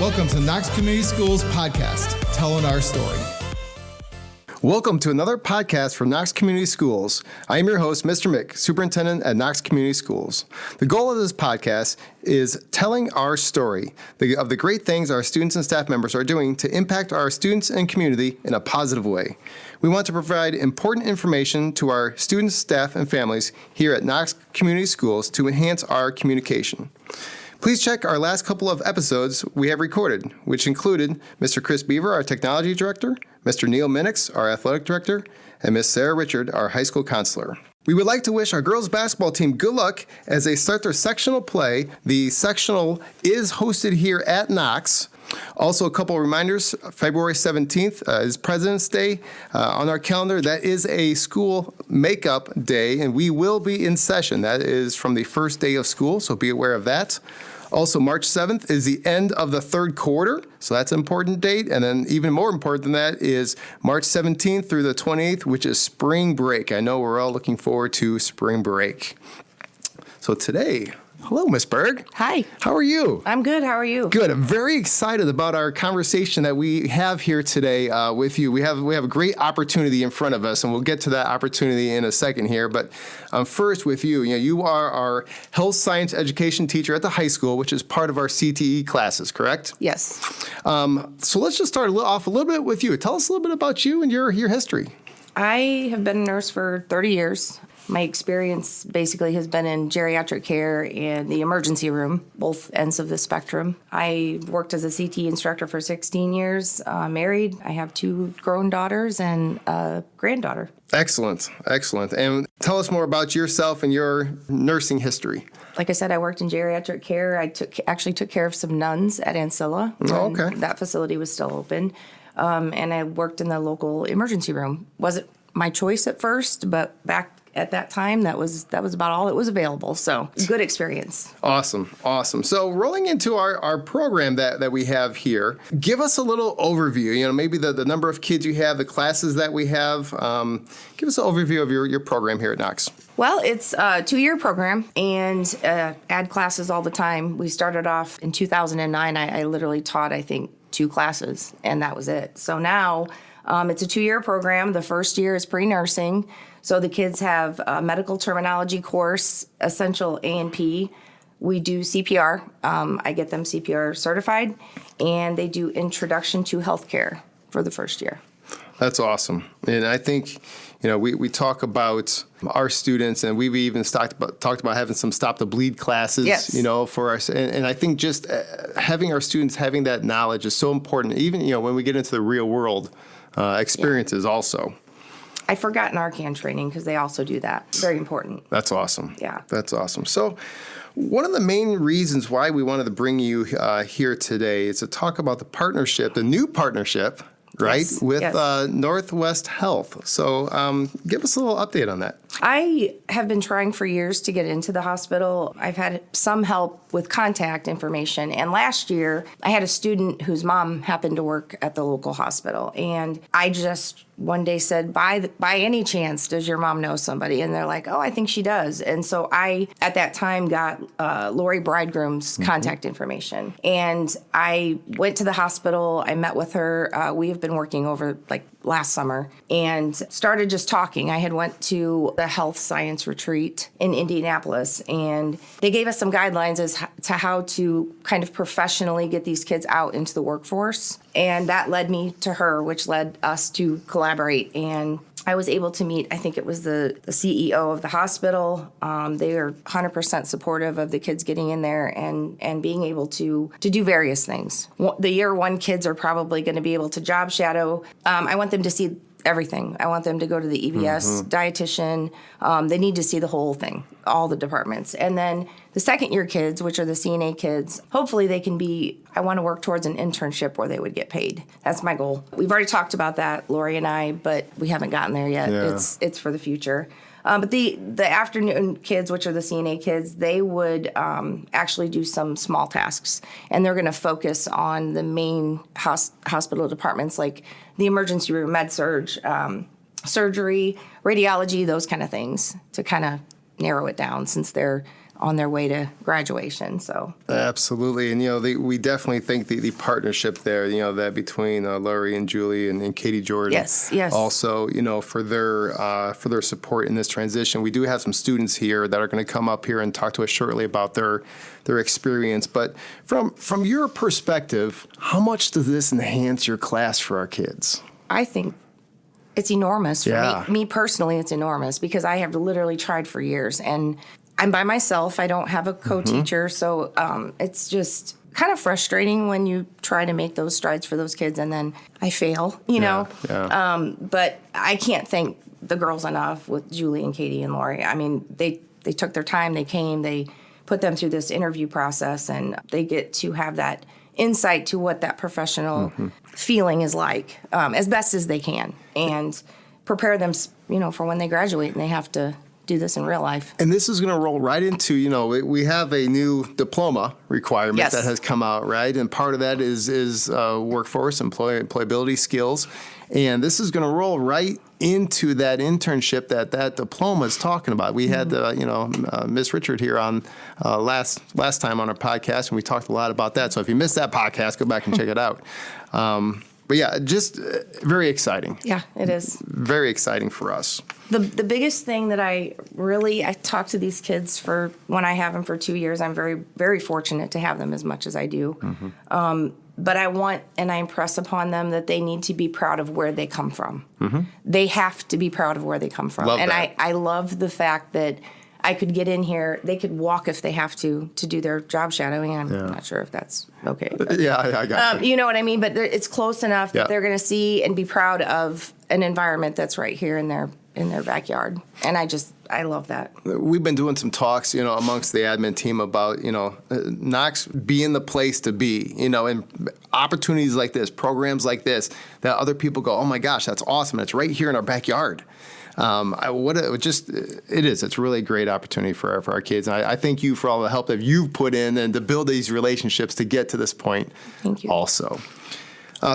Welcome to Knox Community Schools podcast, telling our story. Welcome to another podcast from Knox Community Schools. I am your host, Mr. Mick, Superintendent at Knox Community Schools. The goal of this podcast is telling our story of the great things our students and staff members are doing to impact our students and community in a positive way. We want to provide important information to our students, staff, and families here at Knox Community Schools to enhance our communication. Please check our last couple of episodes we have recorded, which included Mr. Khris Beever, our Technology Director, Mr. Neil Minnix, our Athletic Director, and Ms. Sarah Richard, our High School Counselor. We would like to wish our girls basketball team good luck as they start their sectional play. The sectional is hosted here at Knox. Also, a couple of reminders. February 17th is President's Day on our calendar. That is a school makeup day, and we will be in session. That is from the first day of school, so be aware of that. Also, March 7th is the end of the third quarter, so that's an important date. And then even more important than that is March 17th through the 28th, which is spring break. I know we're all looking forward to spring break. So today, hello, Ms. Berg. Hi. How are you? I'm good. How are you? Good. I'm very excited about our conversation that we have here today with you. We have a great opportunity in front of us, and we'll get to that opportunity in a second here. But first, with you, you are our health science education teacher at the high school, which is part of our CTE classes, correct? Yes. So let's just start off a little bit with you. Tell us a little bit about you and your history. I have been a nurse for 30 years. My experience basically has been in geriatric care and the emergency room, both ends of the spectrum. I worked as a CT instructor for 16 years, married. I have 2 grown daughters and a granddaughter. Excellent. And tell us more about yourself and your nursing history. Like I said, I worked in geriatric care. I actually took care of some nuns at Ancilla. Oh, okay. That facility was still open. And I worked in the local emergency room. Wasn't my choice at first, but back at that time, that was about all that was available. So good experience. Awesome. So rolling into our program that we have here, give us a little overview, maybe the number of kids you have, the classes that we have. Give us an overview of your program here at Knox. Well, it's a 2-year program and add classes all the time. We started off in 2009. I literally taught, I think, 2 classes, and that was it. So now it's a 2-year program. The first year is pre-nursing. So the kids have a medical terminology course, essential A&P. We do CPR. I get them CPR certified, and they do introduction to healthcare for the first year. That's awesome. And I think, we talk about our students, and we've even talked about having some Stop the Bleed classes, yes. For us. And I think just having our students having that knowledge is so important, even, when we get into the real world experiences also. I forgot Narcan training because they also do that. Very important. That's awesome. Yeah. That's awesome. So one of the main reasons why we wanted to bring you here today is to talk about the new partnership, right, yes. with yes. Northwest Health. So give us a little update on that. I have been trying for years to get into the hospital. I've had some help with contact information. And last year, I had a student whose mom happened to work at the local hospital. And I just one day said, by any chance, does your mom know somebody? And they're like, oh, I think she does. And so I, at that time, got Lori Bridegroom's contact information. And I went to the hospital. I met with her. We have been working over last summer and started just talking. I had went to the health science retreat in Indianapolis, and they gave us some guidelines as to how to kind of professionally get these kids out into the workforce. And that led me to her, which led us to collaborate. And I was able to meet, I think it was the CEO of the hospital. They are 100% supportive of the kids getting in there and being able to do various things. The year 1 kids are probably going to be able to job shadow. I want them to see everything. I want them to go to the EVS dietitian. They need to see the whole thing, all the departments. And then the second year kids, which are the CNA kids, hopefully they can I want to work towards an internship where they would get paid. That's my goal. We've already talked about that, Lori and I, but we haven't gotten there yet. Yeah. It's for the future. But the afternoon kids, which are the CNA kids, they would actually do some small tasks. And they're going to focus on the main hospital departments like the emergency room, med-surg, surgery, radiology, those kind of things to kind of narrow it down since they're on their way to graduation. So Absolutely. And, we definitely think the partnership there, that between Laurie and Julie and Katie Jordan. Yes. Also, for their support in this transition. We do have some students here that are going to come up here and talk to us shortly about their experience. But from your perspective, how much does this enhance your class for our kids? I think it's enormous for me personally. It's enormous because I have literally tried for years, and I'm by myself. I don't have a co-teacher, so it's just kind of frustrating when you try to make those strides for those kids and then I fail, know. But I can't thank the girls enough with Julie and Katie and Lori. I mean, they took their time. They came. They put them through this interview process, and they get to have that insight to what that professional feeling is like as best as they can, and prepare them, for when they graduate and they have to do this in real life. And this is going to roll right into, we have a new diploma requirement that has come out, right? And part of that is workforce, employability skills. And this is going to roll right into that internship that diploma is talking about. We had, Miss Richard here on last time on our podcast, and we talked a lot about that. So if you missed that podcast, go back and check it out. But yeah, just very exciting. Yeah, it is. Very exciting for us. The biggest thing that I talk to these kids for when I have them for 2 years. I'm very, very fortunate to have them as much as I do. But I want and I impress upon them that they need to be proud of where they come from. They have to be proud of where they come from. I love the fact that I could get in here. They could walk if they have to do their job shadowing. I'm not sure if that's okay. But, I got you. You know what I mean? But it's close enough that they're going to see and be proud of an environment that's right here in their backyard. And I love that. We've been doing some talks, amongst the admin team about, Knox being the place to be, and opportunities like this, programs like this, that other people go, oh my gosh, that's awesome. It's right here in our backyard. It's really a great opportunity for our kids. And I thank you for all the help that you've put in and to build these relationships to get to this point. Thank you. Also.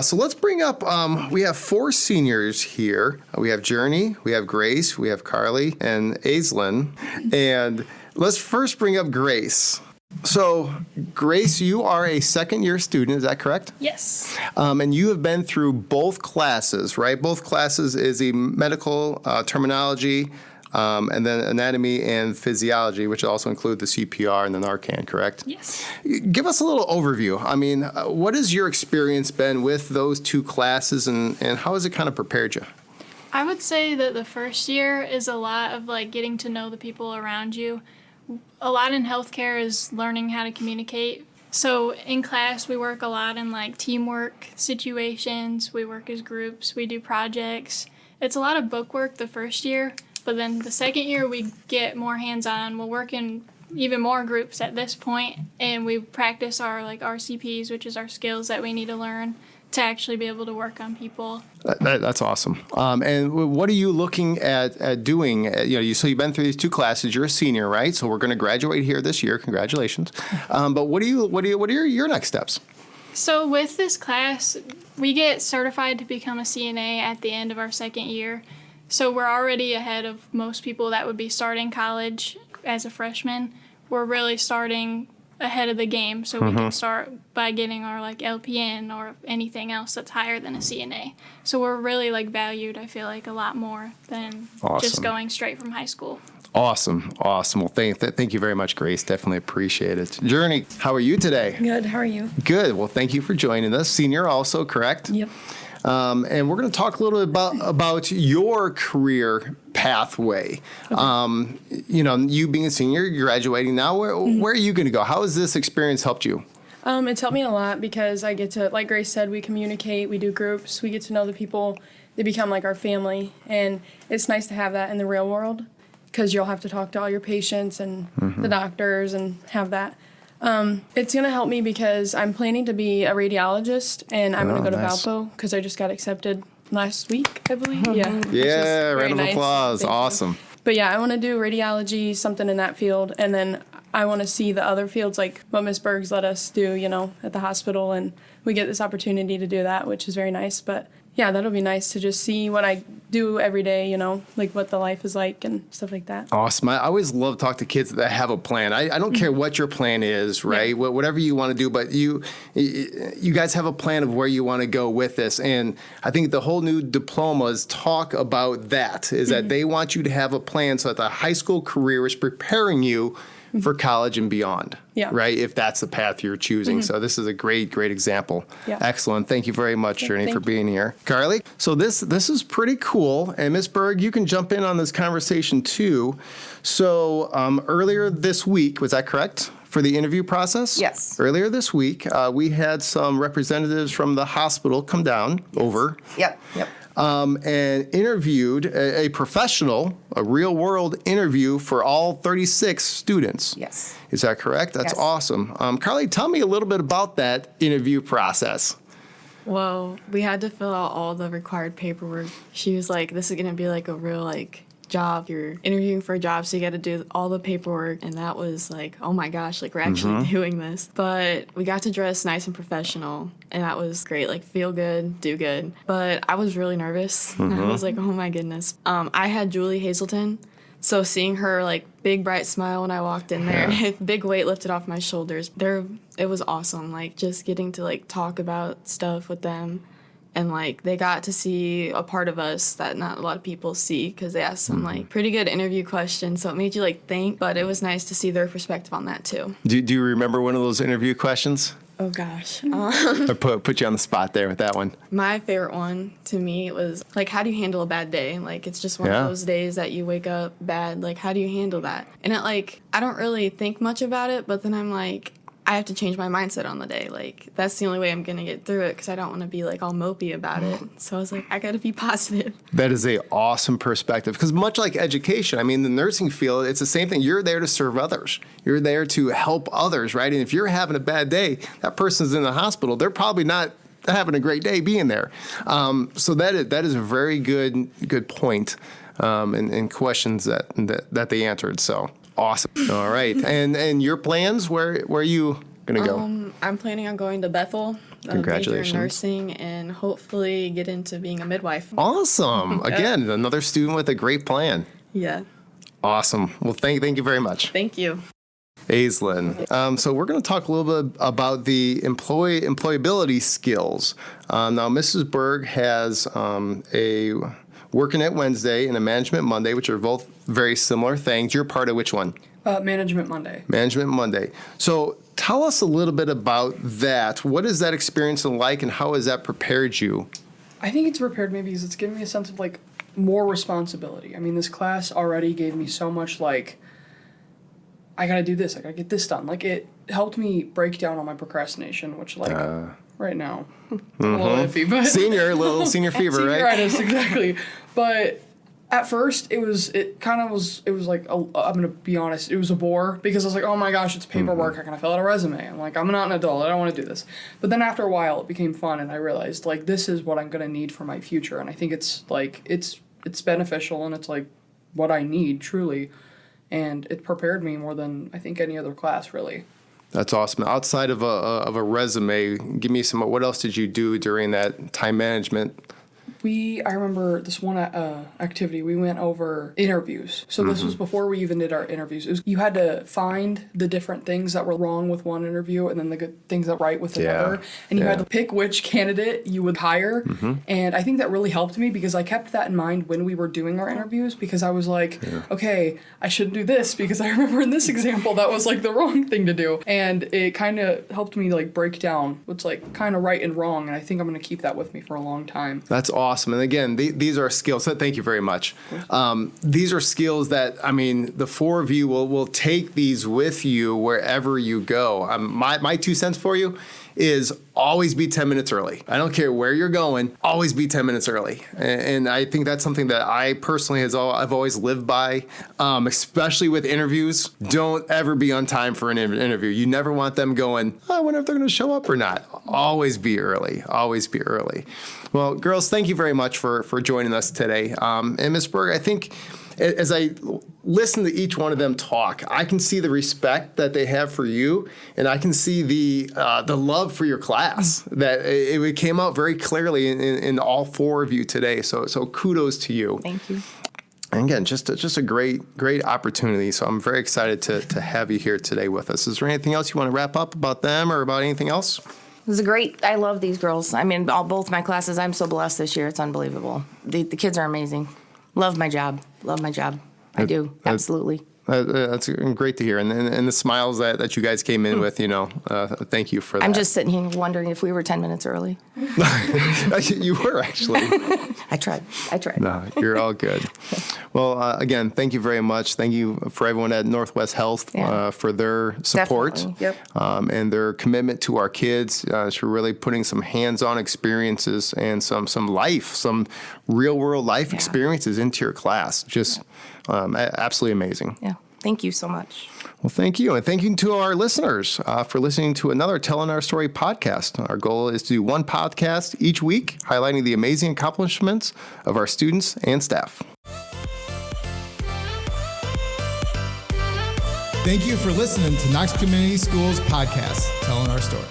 So let's bring up, we have 4 seniors here. We have Journey, we have Grace, we have Carly, and Aislinn. And let's first bring up Grace. So, Grace, you are a second-year student, is that correct? Yes. And you have been through both classes, right? Both classes is the medical terminology, and then anatomy and physiology, which also include the CPR and the Narcan, correct? Yes. Give us a little overview. I mean, what has your experience been with those 2 classes, and how has it kind of prepared you? I would say that the first year is a lot of getting to know the people around you. A lot in healthcare is learning how to communicate. So in class, we work a lot in teamwork situations. We work as groups. We do projects. It's a lot of book work the first year, but then the second year we get more hands-on. We'll work in even more groups at this point, and we practice our RCPs, which is our skills that we need to learn to actually be able to work on people. That's awesome. And what are you looking at doing? So you've been through these 2 classes. You're a senior, right? So we're going to graduate here this year. Congratulations. But what are your next steps? So with this class, we get certified to become a CNA at the end of our second year. So we're already ahead of most people that would be starting college as a freshman. We're really starting ahead of the game, so we can start by getting our LPN or anything else that's higher than a CNA. So we're really valued, I feel a lot more than just going straight from high school. Awesome. Well, thank you very much, Grace. Definitely appreciate it. Journey, how are you today? Good. How are you? Good. Well, thank you for joining us. Senior also, correct? Yep. And we're going to talk a little bit about your career pathway. Okay. You being a senior, you're graduating now. Where are you going to go? How has this experience helped you? It's helped me a lot because I get to, like Grace said, we communicate, we do groups, we get to know the people. They become our family. And it's nice to have that in the real world because you'll have to talk to all your patients and the doctors and have that. It's going to help me because I'm planning to be a radiologist, and I'm going to go to Valpo because I just got accepted last week, I believe. Yeah, round of applause. Awesome. But yeah, I want to do radiology, something in that field, and then I want to see the other fields like what Miss Berg's let us do, at the hospital, and we get this opportunity to do that, which is very nice. But yeah, that'll be nice to just see what I do every day, like what the life is like and stuff like that. Awesome. I always love to talk to kids that have a plan. I don't care what your plan is, right? Yeah. Whatever you want to do, but you guys have a plan of where you want to go with this. And I think the whole new diplomas talk about that, is that they want you to have a plan so that the high school career is preparing you for college and beyond, right? If that's the path you're choosing. So this is a great example. Yeah. Excellent. Thank you very much, Journey, for being here. Carly, so this is pretty cool. And Ms. Berg, you can jump in on this conversation too. So earlier this week, was that correct? For the interview process? Yes. Earlier this week, we had some representatives from the hospital come down over. Yep. And interviewed a professional, a real-world interview for all 36 students. Yes. Is that correct? That's yes. awesome. Carly, tell me a little bit about that interview process. Well, we had to fill out all the required paperwork. She was like, this is going to be like a real, job. You're interviewing for a job, so you got to do all the paperwork. And that was like, oh my gosh, we're actually doing this. But we got to dress nice and professional, and that was great. Feel good, do good. But I was really nervous. I was like, oh my goodness. I had Julie Hazelton. So seeing her big bright smile when I walked in there, big weight lifted off my shoulders. It was awesome. Just getting to talk about stuff with them. And they got to see a part of us that not a lot of people see, because they asked some pretty good interview questions. So it made you think, but it was nice to see their perspective on that too. Do you remember one of those interview questions? Oh gosh. I put you on the spot there with that one. My favorite one to me was how do you handle a bad day? It's just one of those days that you wake up bad. How do you handle that? And I don't really think much about it, but then I'm I have to change my mindset on the day. That's the only way I'm going to get through it, because I don't want to be all mopey about it. So I was I got to be positive. That is a awesome perspective, because much like education, the nursing field, it's the same thing. You're there to serve others. You're there to help others, right? And if you're having a bad day, that person's in the hospital. They're probably not having a great day being there. So that is a very good point, and questions that they answered. So. Awesome. All right. And your plans, where are you going to go? I'm planning on going to Bethel. Congratulations. Major in nursing, and hopefully get into being a midwife. Awesome. Again, another student with a great plan. Yeah. Awesome. Well, thank you very much. Thank you. Aislinn. So we're going to talk a little bit about the employability skills. Now, Mrs. Berg has a Working at Wednesday and a Management Monday, which are both very similar things. You're part of which one? Management Monday. Management Monday. So tell us a little bit about that. What is that experience like, and how has that prepared you? I think it's prepared me because it's given me a sense of more responsibility. This class already gave me so much I gotta do this, I gotta get this done. It helped me break down on my procrastination, which right now, a little iffy, but little senior fever, right? Senioritis, exactly. But at first, it was I'm gonna be honest, it was a bore, because I was oh my gosh, it's paperwork. I gotta fill out a resume. I'm I'm not an adult. I don't want to do this. But then after a while, it became fun, and I realized this is what I'm gonna need for my future. And I think it's it's beneficial, and it's what I need truly, and it prepared me more than I think any other class really. That's awesome. Outside of a resume, give me what else did you do during that time management? I remember this one activity, we went over interviews. So this was before we even did our interviews. You had to find the different things that were wrong with one interview, and then the good things that were right with another. And you had to pick which candidate you would hire. And I think that really helped me, because I kept that in mind when we were doing our interviews, because I was okay, I shouldn't do this, because I remember in this example that was the wrong thing to do. And it kind of helped me break down what's kind of right and wrong. And I think I'm going to keep that with me for a long time. That's awesome. And again, these are skills. So thank you very much. These are skills that, the four of you will take these with you wherever you go. My 2 cents for you is always be 10 minutes early. I don't care where you're going, always be 10 minutes early. And I think that's something that I personally I've always lived by, especially with interviews. Don't ever be on time for an interview. You never want them going, I wonder if they're going to show up or not. Always be early. Always be early. Well, girls, thank you very much for joining us today. And Ms. Berg, I think as I listen to each one of them talk, I can see the respect that they have for you, and I can see the love for your class. That it came out very clearly in all four of you today. So kudos to you. Thank you. And again, just a great opportunity. So I'm very excited to have you here today with us. Is there anything else you want to wrap up about them or about anything else? It was I love these girls. I mean, both my classes, I'm so blessed this year. It's unbelievable. The kids are amazing. Love my job. I do. Absolutely. That's great to hear. And the smiles that you guys came in with, thank you for that. I'm just sitting here wondering if we were 10 minutes early. You were, actually. I tried. No, you're all good. Well, again, thank you very much. Thank you for everyone at Northwest Health for their support. Definitely. Yep. And their commitment to our kids. For really putting some hands-on experiences and some real-world life experiences into your class. Just absolutely amazing. Yeah. Thank you so much. Well, thank you. And thank you to our listeners for listening to another Telling Our Story podcast. Our goal is to do one podcast each week, highlighting the amazing accomplishments of our students and staff. Thank you for listening to Knox Community Schools podcast, Telling Our Story.